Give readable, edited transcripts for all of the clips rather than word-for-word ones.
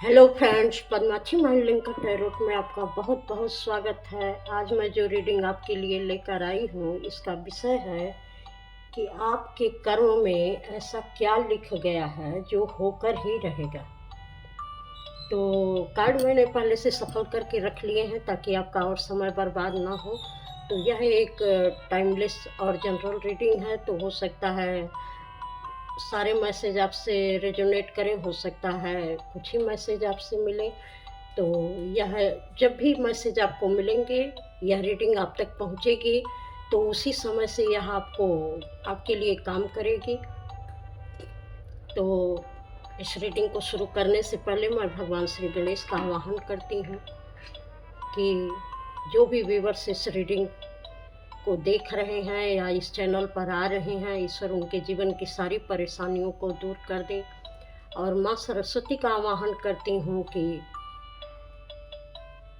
Hello friends, Padmakshi mind linker tarot में आपका बहुत बहुत स्वागत है। आज मैं जो रीडिंग आपके लिए लेकर आई हूँ, इसका विषय है कि आपके कर्म में ऐसा क्या लिख गया है जो होकर ही रहेगा। तो कार्ड मैंने पहले से सफल करके रख लिए हैं ताकि आपका और समय बर्बाद ना हो। तो यह एक टाइमलेस और जनरल रीडिंग है, तो हो सकता है सारे मैसेज आपसे रेजोनेट करें, हो सकता है कुछ ही मैसेज आपसे मिले। तो यह जब भी मैसेज आपको मिलेंगे, यह रीडिंग आप तक पहुंचेगी तो उसी समय से यह आपको आपके लिए काम करेगी। तो इस रीडिंग को शुरू करने से पहले मैं भगवान श्री गणेश का आवाहन करती हूँ कि जो भी व्यूअर्स इस रीडिंग को देख रहे हैं या इस चैनल पर आ रहे हैं, ईश्वर उनके जीवन की सारी परेशानियों को दूर कर दे। और माँ सरस्वती का आवाहन करती हूँ कि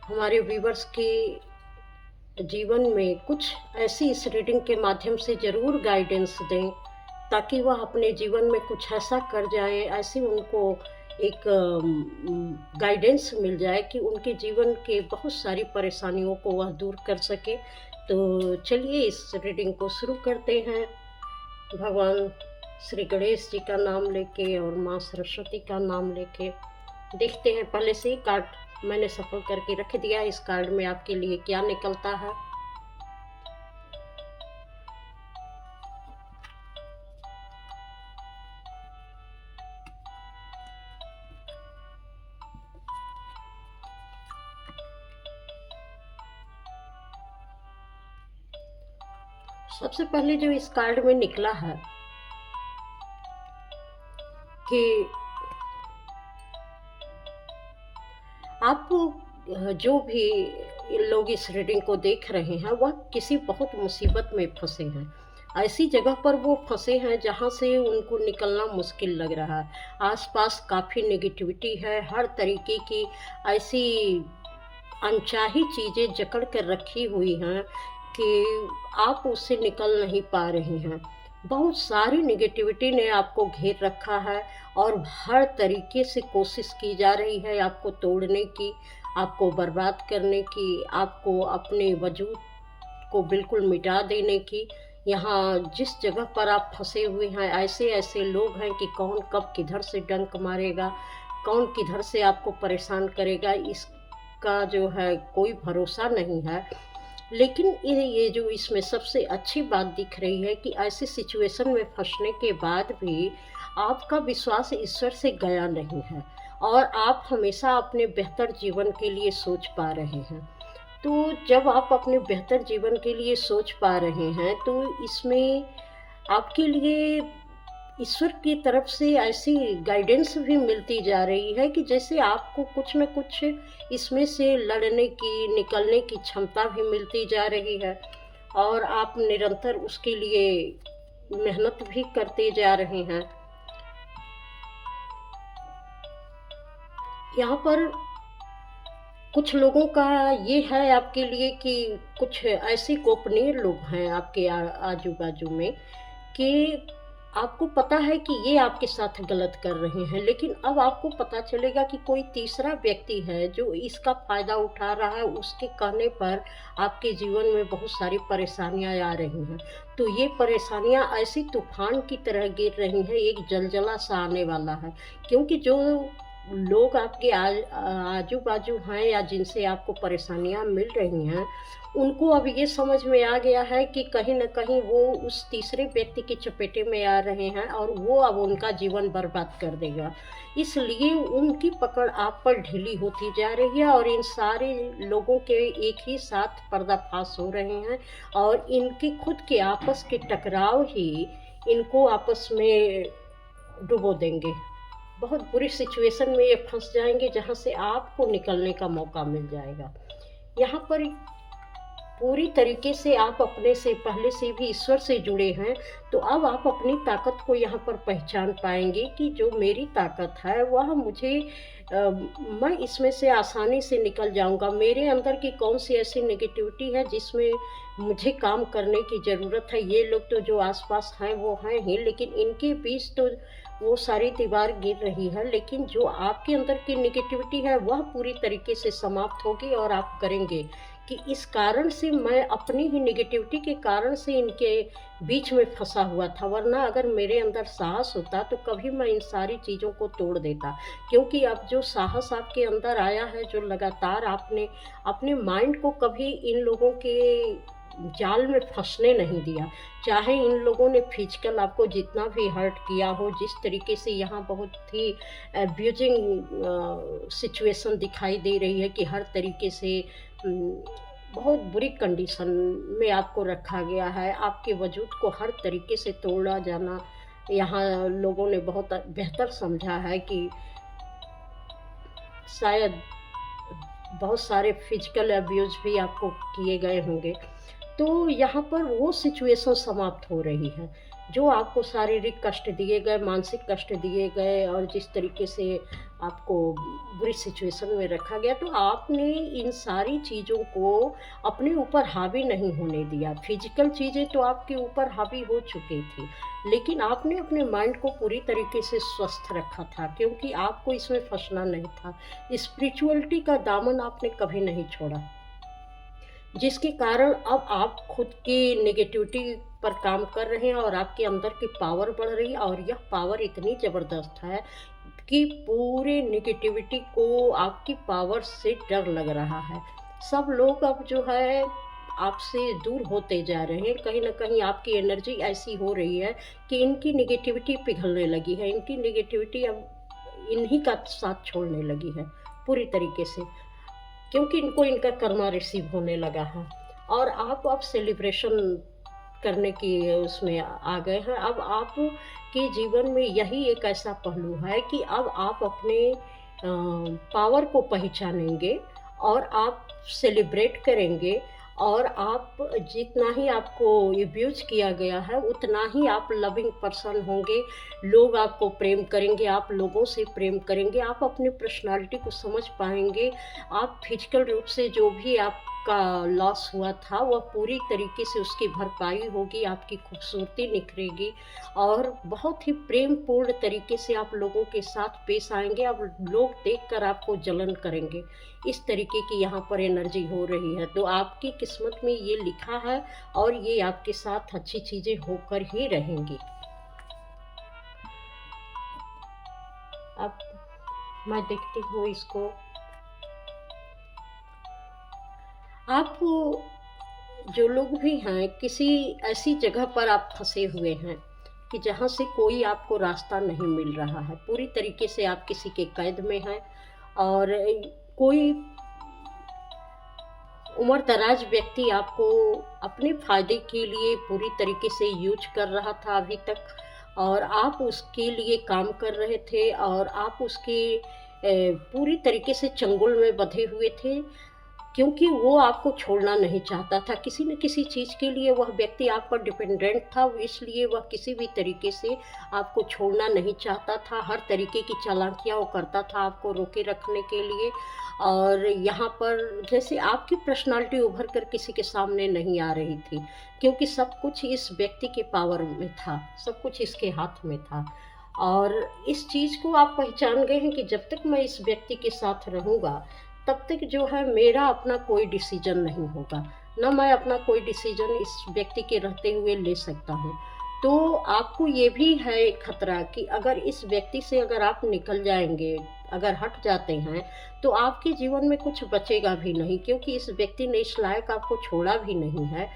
हमारे व्यूअर्स के जीवन में कुछ ऐसी इस रीडिंग के माध्यम से ज़रूर गाइडेंस दें ताकि वह अपने जीवन में कुछ ऐसा कर जाए, ऐसी उनको एक गाइडेंस मिल जाए कि उनके जीवन के बहुत सारी परेशानियों को वह दूर कर सके। तो चलिए इस रीडिंग को शुरू करते हैं। भगवान श्री गणेश जी का नाम लेके और माँ सरस्वती का नाम लेके देखते हैं। पहले से ही कार्ड मैंने सफल करके रख दिया। इस कार्ड में आपके लिए क्या निकलता है। सबसे पहले जो इस कार्ड में निकला है कि आप जो भी लोग इस रीडिंग को देख रहे हैं वह किसी बहुत मुसीबत में फंसे हैं। ऐसी जगह पर वो फंसे हैं जहाँ से उनको निकलना मुश्किल लग रहा है। आसपास काफ़ी नेगेटिविटी है, हर तरीके की ऐसी अनचाही चीज़ें जकड़ कर रखी हुई हैं कि आप उससे निकल नहीं पा रहे हैं। बहुत सारी नेगेटिविटी ने आपको घेर रखा है और हर तरीके से कोशिश की जा रही है आपको तोड़ने की, आपको बर्बाद करने की, आपको अपने वजूद को बिल्कुल मिटा देने की। यहाँ जिस जगह पर आप फंसे हुए हैं, ऐसे ऐसे लोग हैं कि कौन कब किधर से डंक मारेगा, कौन किधर से आपको परेशान करेगा, इसका जो है कोई भरोसा नहीं है। लेकिन ये जो इसमें सबसे अच्छी बात दिख रही है कि ऐसी सिचुएशन में फंसने के बाद भी आपका विश्वास ईश्वर से गया नहीं है और आप हमेशा अपने बेहतर जीवन के लिए सोच पा रहे हैं। तो जब आप अपने बेहतर जीवन के लिए सोच पा रहे हैं तो इसमें आपके लिए ईश्वर की तरफ से ऐसी गाइडेंस भी मिलती जा रही है कि जैसे आपको कुछ न कुछ इसमें से लड़ने की, निकलने की क्षमता भी मिलती जा रही है और आप निरंतर उसके लिए मेहनत भी करते जा रहे हैं। यहाँ पर कुछ लोगों का ये है आपके लिए कि कुछ ऐसे गोपनीय लोग हैं आपके आजू बाजू में कि आपको पता है कि ये आपके साथ गलत कर रहे हैं, लेकिन अब आपको पता चलेगा कि कोई तीसरा व्यक्ति है जो इसका फ़ायदा उठा रहा है। उसके कहने पर आपके जीवन में बहुत सारी परेशानियां आ रही हैं। तो ये परेशानियां ऐसी तूफान की तरह गिर रही हैं, एक जलजला सा आने वाला है। क्योंकि जो लोग आपके आजू बाजू हैं या जिनसे आपको परेशानियां मिल रही हैं, उनको अब ये समझ में आ गया है कि कहीं न कहीं वो उस तीसरे व्यक्ति के चपेटे में आ रहे हैं और वो अब उनका जीवन बर्बाद कर देगा। इसलिए उनकी पकड़ आप पर ढीली होती जा रही है और इन सारे लोगों के एक ही साथ पर्दाफाश हो रहे हैं और इनके खुद के आपस के टकराव ही इनको आपस में डुबो देंगे। बहुत बुरी सिचुएशन में ये फंस जाएंगे जहाँ से आपको निकलने का मौका मिल जाएगा। यहाँ पर पूरी तरीके से आप अपने से पहले से भी ईश्वर से जुड़े हैं, तो अब आप अपनी ताकत को यहाँ पर पहचान पाएंगे कि जो मेरी ताकत है वह मुझे मैं इसमें से आसानी से निकल जाऊंगा। मेरे अंदर की कौन सी ऐसी नेगेटिविटी है जिसमें मुझे काम करने की ज़रूरत है। ये लोग तो जो आसपास हैं वो हैं ही, लेकिन इनके बीच तो वो सारी दीवार गिर रही है, लेकिन जो आपके अंदर की नेगेटिविटी है वह पूरी तरीके से समाप्त होगी और आप करेंगे कि इस कारण से मैं अपनी ही नेगेटिविटी के कारण से इनके बीच में फंसा हुआ था, वरना अगर मेरे अंदर साहस होता तो कभी मैं इन सारी चीज़ों को तोड़ देता। क्योंकि अब जो साहस आपके अंदर आया है, जो लगातार आपने अपने माइंड को कभी इन लोगों के जाल में फंसने नहीं दिया। चाहे इन लोगों ने फिजिकल आपको जितना भी हर्ट किया हो, जिस तरीके से यहाँ बहुत ही अब्यूजिंग सिचुएशन दिखाई दे रही है कि हर तरीके से बहुत बुरी कंडीशन में आपको रखा गया है, आपके वजूद को हर तरीके से तोड़ा जाना यहाँ लोगों ने बहुत बेहतर समझा है कि शायद बहुत सारे फिजिकल अब्यूज़ भी आपको किए गए होंगे। तो यहाँ पर वो सिचुएशन समाप्त हो रही है, जो आपको शारीरिक कष्ट दिए गए, मानसिक कष्ट दिए गए और जिस तरीके से आपको बुरी सिचुएशन में रखा गया, तो आपने इन सारी चीज़ों को अपने ऊपर हावी नहीं होने दिया। फिजिकल चीज़ें तो आपके ऊपर हावी हो चुकी थी, लेकिन आपने अपने माइंड को पूरी तरीके से स्वस्थ रखा था, क्योंकि आपको इसमें फंसना नहीं था। स्पिरिचुअलिटी का दामन आपने कभी नहीं छोड़ा, जिसके कारण अब आप खुद की नेगेटिविटी पर काम कर रहे हैं और आपके अंदर की पावर बढ़ रही है, और यह पावर इतनी ज़बरदस्त है कि पूरे नेगेटिविटी को आपकी पावर से डर लग रहा है। सब लोग अब जो है आपसे दूर होते जा रहे हैं, कहीं न कहीं आपकी एनर्जी ऐसी हो रही है कि इनकी नेगेटिविटी पिघलने लगी है, इनकी नेगेटिविटी अब इन्हीं का साथ छोड़ने लगी है पूरी तरीके से। क्योंकि इनको इनका कर्मा रिसीव होने लगा है और आप अब सेलिब्रेशन करने की उसमें आ गए हैं। अब आप के जीवन में यही एक ऐसा पहलू है कि अब आप अपने पावर को पहचानेंगे और आप सेलिब्रेट करेंगे, और आप जितना ही आपको अब्यूज किया गया है उतना ही आप लविंग पर्सन होंगे। लोग आपको प्रेम करेंगे, आप लोगों से प्रेम करेंगे, आप अपनी पर्सनालिटी को समझ पाएंगे। आप फिजिकल रूप से जो भी आपका लॉस हुआ था वह पूरी तरीके से उसकी भरपाई होगी, आपकी खूबसूरती निखरेगी और बहुत ही प्रेम पूर्ण तरीके से आप लोगों के साथ पेश आएंगे। अब लोग देखकर आपको जलन करेंगे, इस तरीके की यहाँ पर एनर्जी हो रही है। तो आपकी किस्मत में ये लिखा है और ये आपके साथ अच्छी चीज़ें होकर ही रहेंगी। अब मैं देखती हूँ इसको, आप जो लोग भी हैं किसी ऐसी जगह पर आप फंसे हुए हैं कि जहाँ से कोई आपको रास्ता नहीं मिल रहा है, पूरी तरीके से आप किसी के कैद में हैं और कोई उम्र दराज व्यक्ति आपको अपने फ़ायदे के लिए पूरी तरीके से यूज कर रहा था अभी तक, और आप उसके लिए काम कर रहे थे और आप उसके पूरी तरीके से चंगुल में बंधे हुए थे, क्योंकि वो आपको छोड़ना नहीं चाहता था। किसी न किसी चीज़ के लिए वह व्यक्ति आप पर डिपेंडेंट था, इसलिए वह किसी भी तरीके से आपको छोड़ना नहीं चाहता था। हर तरीके की चालाकियाँ वो करता था आपको रोके रखने के लिए। और यहाँ पर जैसे आपकी पर्सनालिटी उभर कर किसी के सामने नहीं आ रही थी, क्योंकि सब कुछ इस व्यक्ति के पावर में था, सब कुछ इसके हाथ में था। और इस चीज़ को आप पहचान गए हैं कि जब तक मैं इस व्यक्ति के साथ रहूँगा तब तक जो है मेरा अपना कोई डिसीजन नहीं होगा, ना मैं अपना कोई डिसीजन इस व्यक्ति के रहते हुए ले सकता हूँ। तो आपको ये भी है एक खतरा कि अगर इस व्यक्ति से अगर आप निकल जाएंगे, अगर हट जाते हैं, तो आपके जीवन में कुछ बचेगा भी नहीं, क्योंकि इस व्यक्ति ने इस लायक आपको छोड़ा भी नहीं है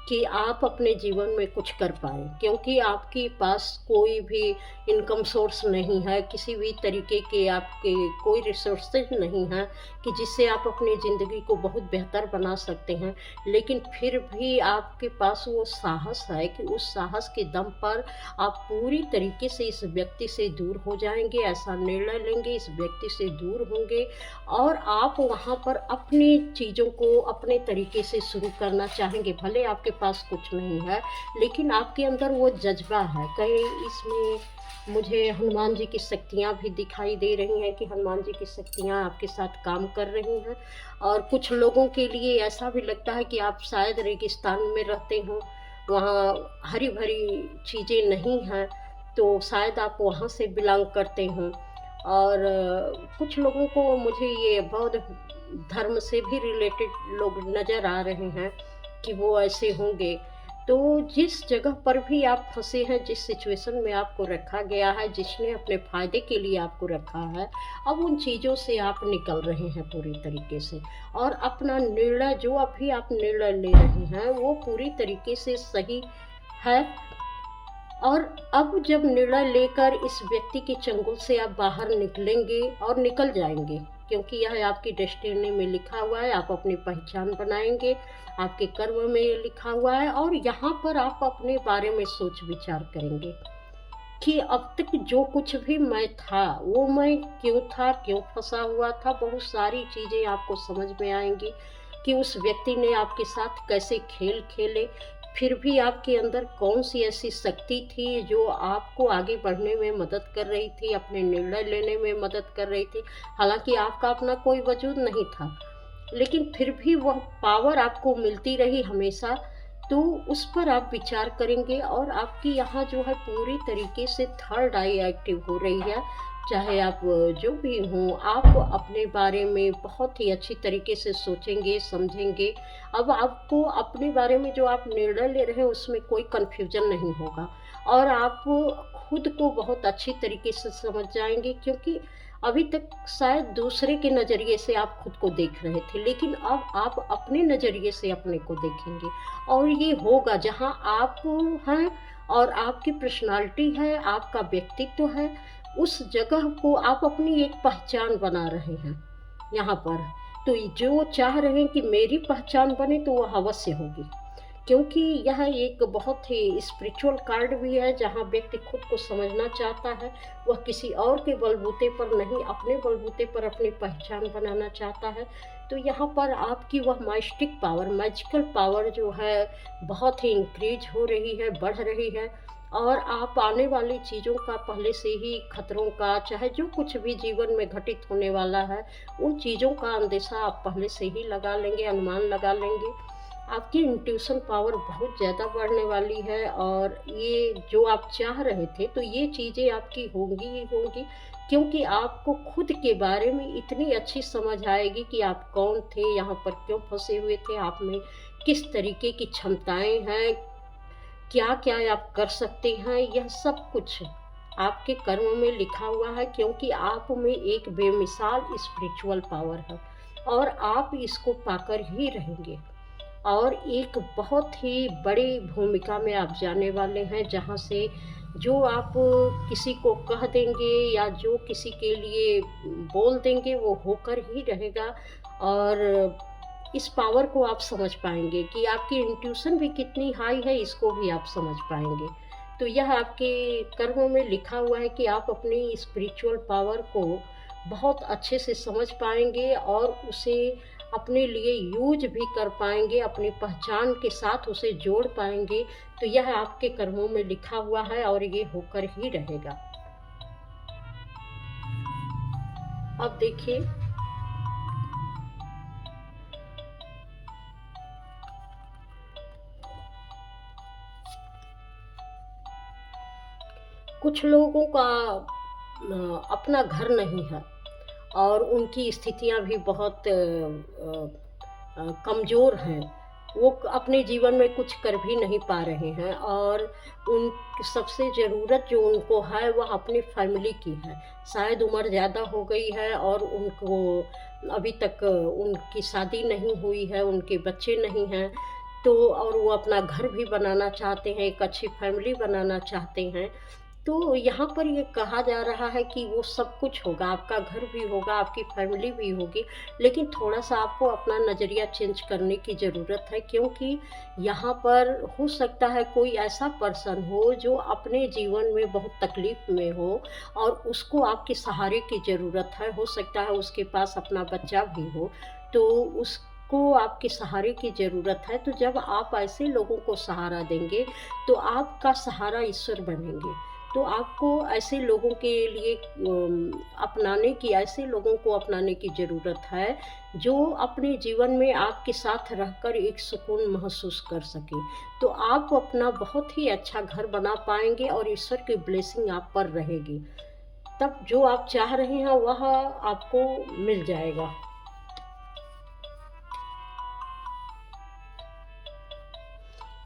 कि आप अपने जीवन में कुछ कर पाएँ, क्योंकि आपके पास कोई भी इनकम सोर्स नहीं है, किसी भी तरीके के आपके कोई रिसोर्सेज नहीं हैं कि जिससे आप अपनी ज़िंदगी को बहुत बेहतर बना सकते हैं। लेकिन फिर भी आपके पास वो साहस है कि उस साहस के दम पर आप पूरी तरीके से इस व्यक्ति से दूर हो जाएंगे, ऐसा निर्णय लेंगे, इस व्यक्ति से दूर होंगे और आप वहाँ पर अपनी चीज़ों को अपने तरीके से शुरू करना चाहेंगे। भले आपके पास कुछ नहीं है, लेकिन आपके अंदर वो जज्बा है। कहीं इसमें मुझे हनुमान जी की शक्तियाँ भी दिखाई दे रही हैं कि हनुमान जी की शक्तियाँ आपके साथ काम कर रही हैं। और कुछ लोगों के लिए ऐसा भी लगता है कि आप शायद रेगिस्तान में रहते हों, वहाँ हरी भरी चीज़ें नहीं हैं, तो शायद आप वहाँ से बिलॉन्ग करते हों। और कुछ लोगों को मुझे ये बौद्ध धर्म से भी रिलेटेड लोग नज़र आ रहे हैं कि वो ऐसे होंगे। तो जिस जगह पर भी आप फँसे हैं, जिस सिचुएशन में आपको रखा गया है, जिसने अपने फ़ायदे के लिए आपको रखा है, अब उन चीज़ों से आप निकल रहे हैं पूरी तरीके से। और अपना निर्णय जो अभी आप निर्णय ले रहे हैं, वो पूरी तरीके से सही है। और अब जब निर्णय लेकर इस व्यक्ति के चंगुल से आप बाहर निकलेंगे और निकल जाएँगे, क्योंकि यह आपकी डेस्टिनी में लिखा हुआ है, आप अपनी पहचान बनाएँगे, आपके कर्म में लिखा हुआ है। और यहाँ पर आप अपने बारे में सोच विचार करेंगे कि अब तक जो कुछ भी मैं था, वो मैं क्यों था, क्यों फँसा हुआ था। बहुत सारी चीज़ें आपको समझ में आएँगी कि उस व्यक्ति ने आपके साथ कैसे खेल खेले, फिर भी आपके अंदर कौन-सी ऐसी शक्ति थी जो आपको आगे बढ़ने में मदद कर रही थी, अपने निर्णय लेने में मदद कर रही थी। हालाँकि आपका अपना कोई वजूद नहीं था, लेकिन फिर भी वह पावर आपको मिलती रही हमेशा। तो उस पर आप विचार करेंगे और आपकी यहाँ जो है पूरी तरीके से थर्ड आई एक्टिव हो रही है। चाहे आप जो भी हों, आप अपने बारे में बहुत ही अच्छी तरीके से सोचेंगे, समझेंगे। अब आपको अपने बारे में जो आप निर्णय ले रहे हैं उसमें कोई कन्फ्यूज़न नहीं होगा और आप खुद को बहुत अच्छी तरीके से समझ जाएँगे, क्योंकि अभी तक शायद दूसरे के नज़रिए से आप खुद को देख रहे थे, लेकिन अब आप अपने नज़रिए से अपने को देखेंगे। और ये होगा जहाँ आप हैं और आपकी पर्सनालिटी है, आपका व्यक्तित्व है, उस जगह को आप अपनी एक पहचान बना रहे हैं यहाँ पर। तो जो चाह रहे हैं कि मेरी पहचान बने, तो वो अवश्य होगी, क्योंकि यह एक बहुत ही स्पिरिचुअल कार्ड भी है जहाँ व्यक्ति खुद को समझना चाहता है। वह किसी और के बलबूते पर नहीं, अपने बलबूते पर अपनी पहचान बनाना चाहता है। तो यहाँ पर आपकी वह माइस्टिक पावर, मैजिकल पावर जो है बहुत ही इंक्रीज हो रही है, बढ़ रही है। और आप आने वाली चीज़ों का पहले से ही, खतरों का, चाहे जो कुछ भी जीवन में घटित होने वाला है, उन चीज़ों का अंदेशा आप पहले से ही लगा लेंगे, अनुमान लगा लेंगे। आपकी इंट्यूशन पावर बहुत ज़्यादा बढ़ने वाली है और ये जो आप चाह रहे थे, तो ये चीज़ें आपकी होंगी ही होंगी, क्योंकि आपको खुद के बारे में इतनी अच्छी समझ आएगी कि आप कौन थे, यहाँ पर क्यों फँसे हुए थे, आप में किस तरीके की क्षमताएँ हैं, क्या-क्या आप कर सकते हैं। यह सब कुछ आपके कर्म में लिखा हुआ है, क्योंकि आप में एक बेमिसाल स्पिरिचुअल पावर है और आप इसको पाकर ही रहेंगे। और एक बहुत ही बड़ी भूमिका में आप जाने वाले हैं, जहाँ से जो आप किसी को कह देंगे या जो किसी के लिए बोल देंगे, वो होकर ही रहेगा। और इस पावर को आप समझ पाएँगे कि आपकी इंट्यूशन भी कितनी हाई है, इसको भी आप समझ पाएँगे। तो यह आपके कर्मों में लिखा हुआ है कि आप अपनी स्पिरिचुअल पावर को बहुत अच्छे से समझ पाएँगे और उसे अपने लिए यूज़ भी कर पाएँगे, अपनी पहचान के साथ उसे जोड़ पाएँगे। तो यह आपके कर्मों में लिखा हुआ है और ये होकर ही रहेगा। अब देखिए, कुछ लोगों का अपना घर नहीं है और उनकी स्थितियाँ भी बहुत कमज़ोर हैं। वो अपने जीवन में कुछ कर भी नहीं पा रहे हैं और उन सबसे ज़रूरत जो उनको है वह अपनी फैमिली की है। शायद उम्र ज़्यादा हो गई है और उनको अभी तक उनकी शादी नहीं हुई है, उनके बच्चे नहीं हैं। तो और वो अपना घर भी बनाना चाहते हैं, एक अच्छी फैमिली बनाना चाहते हैं। तो यहाँ पर ये कहा जा रहा है कि वो सब कुछ होगा, आपका घर भी होगा, आपकी फैमिली भी होगी, लेकिन थोड़ा-सा आपको अपना नज़रिया चेंज करने की ज़रूरत है, क्योंकि यहाँ पर हो सकता है कोई ऐसा पर्सन हो जो अपने जीवन में बहुत तकलीफ़ में हो और उसको आपके सहारे की ज़रूरत है। हो सकता है उसके पास अपना बच्चा भी हो, तो उसको आपके सहारे की ज़रूरत है। तो जब आप ऐसे लोगों को सहारा देंगे, तो आपका सहारा ईश्वर बनेंगे। तो आपको ऐसे लोगों के लिए ऐसे लोगों को अपनाने की ज़रूरत है, जो अपने जीवन में आपके साथ रहकर एक सुकून महसूस कर सकें। तो आप अपना बहुत ही अच्छा घर बना पाएँगे और ईश्वर की ब्लेसिंग आप पर रहेगी। तब जो आप चाह रहे हैं वह आपको मिल जाएगा।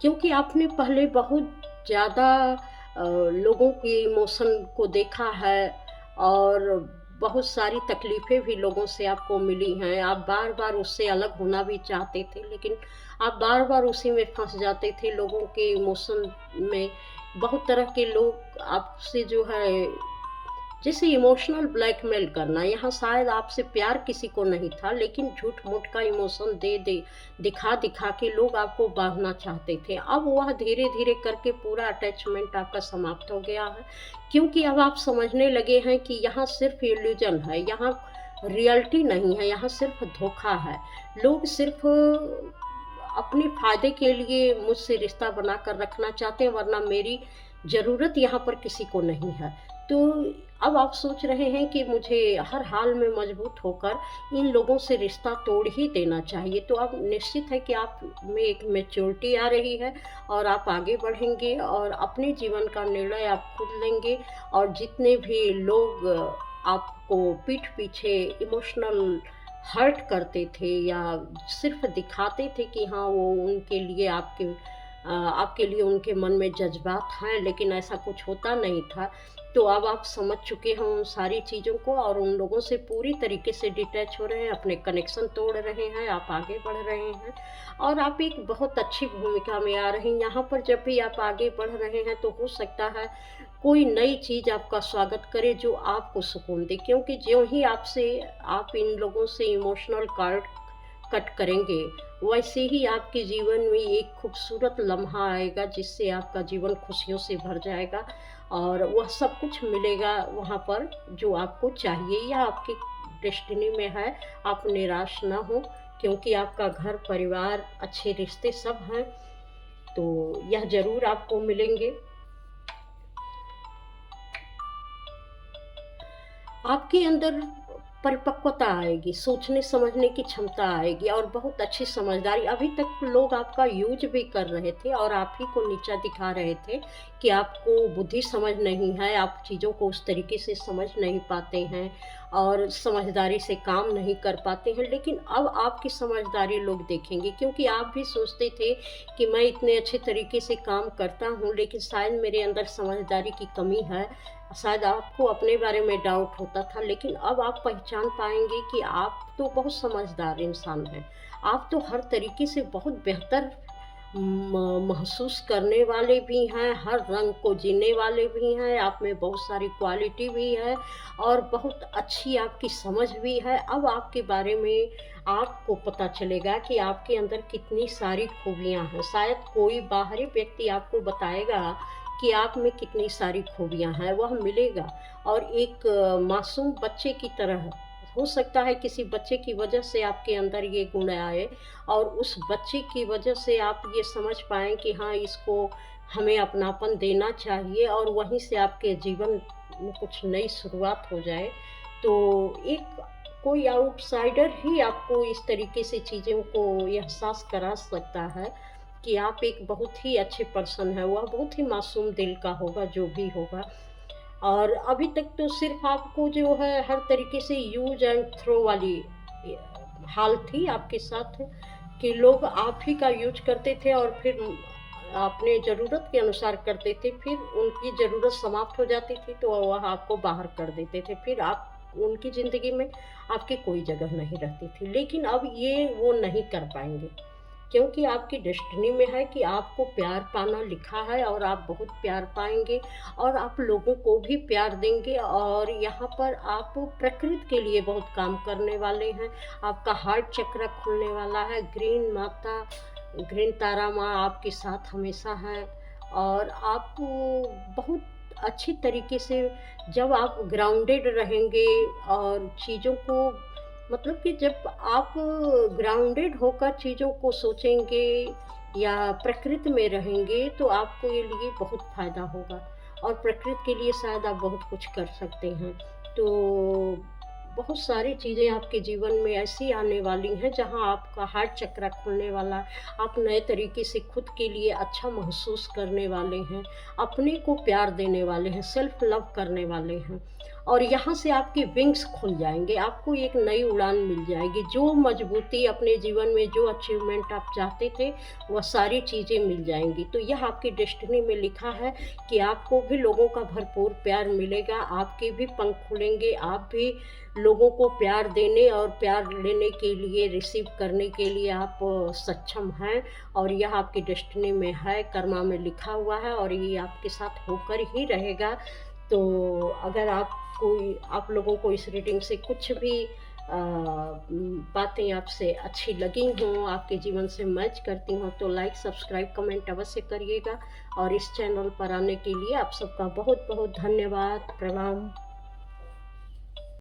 क्योंकि आपने पहले बहुत ज़्यादा लोगों के इमोशन को देखा है और बहुत सारी तकलीफ़ें भी लोगों से आपको मिली हैं। आप बार-बार उससे अलग होना भी चाहते थे, लेकिन आप बार-बार उसी में फँस जाते थे। लोगों के इमोशन में बहुत तरह के लोग आपसे जो है, जैसे इमोशनल ब्लैकमेल करना, यहाँ शायद आपसे प्यार किसी को नहीं था, लेकिन झूठ-मूठ का इमोशन दे दिखा-दिखा के लोग आपको बाँधना चाहते थे। अब वह धीरे-धीरे करके पूरा अटैचमेंट आपका समाप्त हो गया है, क्योंकि अब आप समझने लगे हैं कि यहाँ सिर्फ़ इल्यूज़न है, यहाँ रियलिटी नहीं है, यहाँ सिर्फ़ धोखा है। लोग सिर्फ़ अपने फ़ायदे के लिए मुझसे रिश्ता बनाकर रखना चाहते हैं, वरना मेरी ज़रूरत यहाँ पर किसी को नहीं है। तो अब आप सोच रहे हैं कि मुझे हर हाल में मजबूत होकर इन लोगों से रिश्ता तोड़ ही देना चाहिए। तो अब निश्चित है कि आप में एक मैच्योरिटी आ रही है और आप आगे बढ़ेंगे और अपने जीवन का निर्णय आप खुद लेंगे। और जितने भी लोग आपको पीठ पीछे इमोशनल हर्ट करते थे या सिर्फ़ दिखाते थे कि हाँ, वो उनके लिए आपके लिए उनके मन में जज़्बात हैं, लेकिन ऐसा कुछ होता नहीं था। तो अब आप समझ चुके हैं उन सारी चीज़ों को और उन लोगों से पूरी तरीके से डिटैच हो रहे हैं, अपने कनेक्शन तोड़ रहे हैं, आप आगे बढ़ रहे हैं और आप एक बहुत अच्छी भूमिका में आ रहे हैं। यहाँ पर जब भी आप आगे बढ़ रहे हैं, तो हो सकता है कोई नई चीज़ आपका स्वागत करे जो आपको सुकून दे, क्योंकि ज्यों ही आप इन लोगों से इमोशनल कार्ड कट करेंगे, वैसे ही आपके जीवन में एक खूबसूरत लम्हा आएगा जिससे आपका जीवन खुशियों से भर जाएगा और वह सब कुछ मिलेगा वहाँ पर जो आपको चाहिए या आपकी डेस्टिनी में है। आप निराश ना हो, क्योंकि आपका घर, परिवार, अच्छे रिश्ते सब हैं, तो यह ज़रूर आपको मिलेंगे। आपके अंदर परिपक्वता आएगी, सोचने-समझने की क्षमता आएगी और बहुत अच्छी समझदारी। अभी तक लोग आपका यूज़ भी कर रहे थे और आप ही को नीचा दिखा रहे थे कि आपको बुद्धि समझ नहीं है, आप चीज़ों को उस तरीके से समझ नहीं पाते हैं और समझदारी से काम नहीं कर पाते हैं। लेकिन अब आपकी समझदारी लोग देखेंगे, क्योंकि आप भी सोचते थे कि मैं इतने अच्छे तरीके से काम करता हूँ, लेकिन शायद मेरे अंदर समझदारी की कमी है। शायद आपको अपने बारे में डाउट होता था, लेकिन अब आप पहचान पाएँगे कि आप तो बहुत समझदार इंसान हैं। आप तो हर तरीके से बहुत बेहतर महसूस करने वाले भी हैं, हर रंग को जीने वाले भी हैं, आप में बहुत सारी क्वालिटी भी है और बहुत अच्छी आपकी समझ भी है। अब आपके बारे में आपको पता चलेगा कि आपके अंदर कितनी सारी खूबियाँ हैं। शायद कोई बाहरी व्यक्ति आपको बताएगा कि आप में कितनी सारी खूबियाँ हैं, वह मिलेगा और एक मासूम बच्चे की तरह हो सकता है किसी बच्चे की वजह से आपके अंदर ये गुण आए और उस बच्चे की वजह से आप ये समझ पाएँ कि हाँ, इसको हमें अपनापन देना चाहिए और वहीं से आपके जीवन में कुछ नई शुरुआत हो जाए। तो एक कोई आउटसाइडर ही आपको इस तरीके से चीज़ों को एहसास करा सकता है कि आप एक बहुत ही अच्छे पर्सन हैं, वह बहुत ही मासूम दिल का होगा जो भी होगा। और अभी तक तो सिर्फ़ आपको जो है हर तरीके से यूज़ एंड थ्रो वाली ए, हाल थी आपके साथ कि लोग आप ही का यूज़ करते थे और फिर अपने ज़रूरत के अनुसार करते थे, फिर उनकी ज़रूरत समाप्त हो जाती थी तो वह आपको बाहर कर देते थे, फिर आप उनकी ज़िंदगी में आपकी कोई जगह नहीं रहती थी। लेकिन अब ये वो नहीं कर पाएँगे, क्योंकि आपकी डेस्टिनी में है कि आपको प्यार पाना लिखा है और आप बहुत प्यार पाएँगे और आप लोगों को भी प्यार देंगे और यहाँ पर आप प्रकृति के लिए बहुत काम करने वाले हैं। आपका हार्ट चक्र खुलने वाला है, ग्रीन तारा माँ आपके साथ हमेशा हैं और आप बहुत अच्छी तरीके से जब आप ग्राउंडेड रहेंगे और चीज़ों को मतलब कि जब आप ग्राउंडेड होकर चीज़ों को सोचेंगे या प्रकृति में रहेंगे तो आपको ये लिए बहुत फ़ायदा होगा और प्रकृति के लिए शायद आप बहुत कुछ कर सकते हैं। तो बहुत सारी चीज़ें आपके जीवन में ऐसी आने वाली हैं जहाँ आपका हार्ट चक्र खुलने वाला है, आप नए तरीके से खुद के लिए अच्छा महसूस करने वाले हैं, अपने को प्यार देने वाले हैं, सेल्फ लव करने वाले हैं और यहाँ से आपके विंग्स खुल जाएँगे, आपको एक नई उड़ान मिल जाएगी। जो मजबूती अपने जीवन में जो अचीवमेंट आप चाहते थे, वह सारी चीज़ें मिल जाएँगी। तो यह आपकी डेस्टिनी में लिखा है कि आपको भी लोगों का भरपूर प्यार मिलेगा, आपके भी पंख खुलेंगे, आप भी लोगों को प्यार देने और प्यार लेने के लिए, रिसीव करने के लिए आप सक्षम हैं और यह आपकी डेस्टिनी में है, कर्मा में लिखा हुआ है और ये आपके साथ होकर ही रहेगा। तो अगर आप लोगों को इस रीडिंग से कुछ भी बातें आपसे अच्छी लगी हों, आपके जीवन से मैच करती हों, तो लाइक, सब्सक्राइब, कमेंट अवश्य करिएगा और इस चैनल पर आने के लिए आप सबका बहुत बहुत धन्यवाद। प्रणाम।